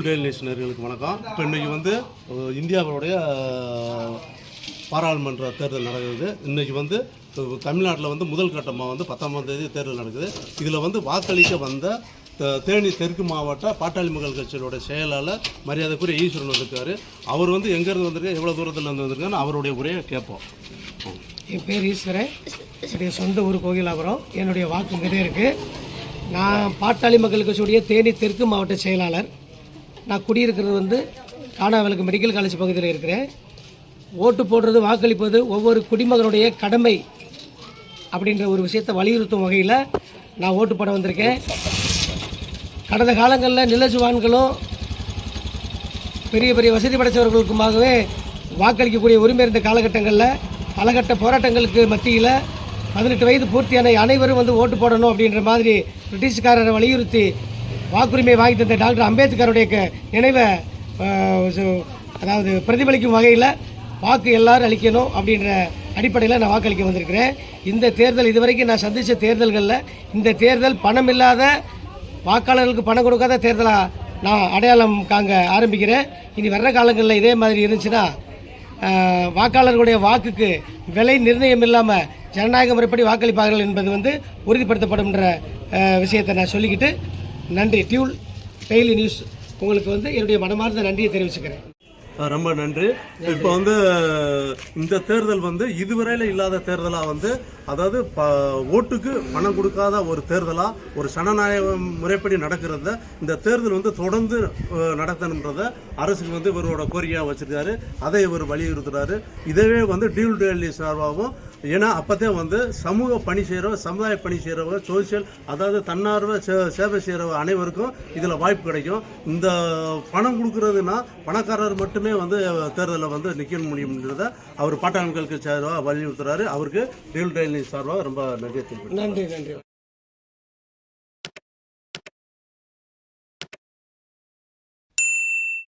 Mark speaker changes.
Speaker 1: Dual daily நேஷனர்களுக்கு வணக்கம். இப்போ இன்றைக்கி வந்து இந்தியாவுடைய பாராளுமன்ற தேர்தல் நடக்குது. இன்றைக்கி வந்து தமிழ்நாட்டில் வந்து முதல் கட்டமாக வந்து 19ஆம் தேதி தேர்தல் நடக்குது. இதில் வந்து வாக்களிக்க வந்த தேனி தெற்கு மாவட்ட பாட்டாளி மக்கள் கட்சியோட செயலாளர் மரியாதைக்குரிய ஈஸ்வரன் வந்திருக்காரு. அவர் வந்து எங்கேருந்து வந்திருக்காரு, எவ்வளோ தூரத்தில் இருந்து வந்திருக்காருன்னு அவருடைய உரையை கேட்போம்.
Speaker 2: என் பேர் ஈஸ்வரன், என்னுடைய சொந்த ஊர் கோகிலாபுரம். என்னுடைய வாக்கு இங்கே இருக்குது. நான் பாட்டாளி மக்கள் கட்சியுடைய தேனி தெற்கு மாவட்ட செயலாளர். நான் குடியிருக்கிறது வந்து காணாவலுக்கு மெடிக்கல் காலேஜ் பகுதியில் இருக்கிறேன். ஓட்டு போடுறது, வாக்களிப்பது ஒவ்வொரு குடிமகனுடைய கடமை அப்படின்ற ஒரு விஷயத்தை வலியுறுத்தும் வகையில் நான் ஓட்டு போட வந்திருக்கேன். கடந்த காலங்களில் நிலச்சுவான்களும் பெரிய பெரிய வசதி படைத்தவர்களுக்குமாகவே வாக்களிக்கக்கூடிய உரிமை இருந்த காலகட்டங்களில் பலகட்ட போராட்டங்களுக்கு மத்தியில் 18 வயது பூர்த்தியான அனைவரும் வந்து ஓட்டு போடணும் அப்படின்ற மாதிரி பிரிட்டிஷ்காரரை வலியுறுத்தி வாக்குரிமை வாங்கி தந்த டாக்டர் அம்பேத்கருடைய நினைவை அதாவது பிரதிபலிக்கும் வகையில் வாக்கு எல்லாரும் அளிக்கணும் அப்படின்ற அடிப்படையில் நான் வாக்களிக்க வந்திருக்கிறேன். இந்த தேர்தல் இதுவரைக்கும் நான் சந்தித்த தேர்தல்களில் இந்த தேர்தல் பணம் இல்லாத வாக்காளர்களுக்கு பணம் கொடுக்காத தேர்தலாக நான் அடையாளம் காங்க ஆரம்பிக்கிறேன். இனி வர்ற காலங்களில் இதே மாதிரி இருந்துச்சுன்னா வாக்காளர்களுடைய வாக்குக்கு விலை நிர்ணயம் இல்லாமல் ஜனநாயக முறைப்படி வாக்களிப்பார்கள் என்பது வந்து உறுதிப்படுத்தப்படும்ன்ற விஷயத்தை நான் சொல்லிக்கிட்டு நன்றி. டியூல் டெய்லி நியூஸ் உங்களுக்கு வந்து என்னுடைய மனமார்ந்த நன்றியை தெரிவிச்சுக்கிறேன்.
Speaker 1: ரொம்ப நன்றி. இப்போ வந்து இந்த தேர்தல் வந்து இதுவரையில் இல்லாத தேர்தலாக வந்து, அதாவது ஓட்டுக்கு பணம் கொடுக்காத ஒரு தேர்தலாக, ஒரு ஜனநாயக முறைப்படி நடக்கிறத இந்த தேர்தல் வந்து தொடர்ந்து நடத்தணுன்றத அரசுக்கு வந்து இவரோட கோரிக்கையாக வச்சிருக்காரு. அதை இவர் வலியுறுத்துறாரு. இதவே வந்து டியூல் டெய்லி சார்பாகவும், ஏன்னா அப்போதே வந்து சமூக பணி செய்கிறவங்க, சமுதாய பணி செய்கிறவங்க, சோசியல் அதாவது தன்னார்வ சேவை செய்கிறவங்க அனைவருக்கும் இதில் வாய்ப்பு கிடைக்கும். இந்த பணம் கொடுக்கறதுனா பணக்காரர் மட்டுமே வந்து தேர்தலில் வந்து நிற்க முடியும்ன்றத அவர் பாட்டாளி மக்களுக்கு சார்பாக வலியுறுத்துறாரு. அவருக்கு டியூல் டெய்லி சார்பாக ரொம்ப நன்றி.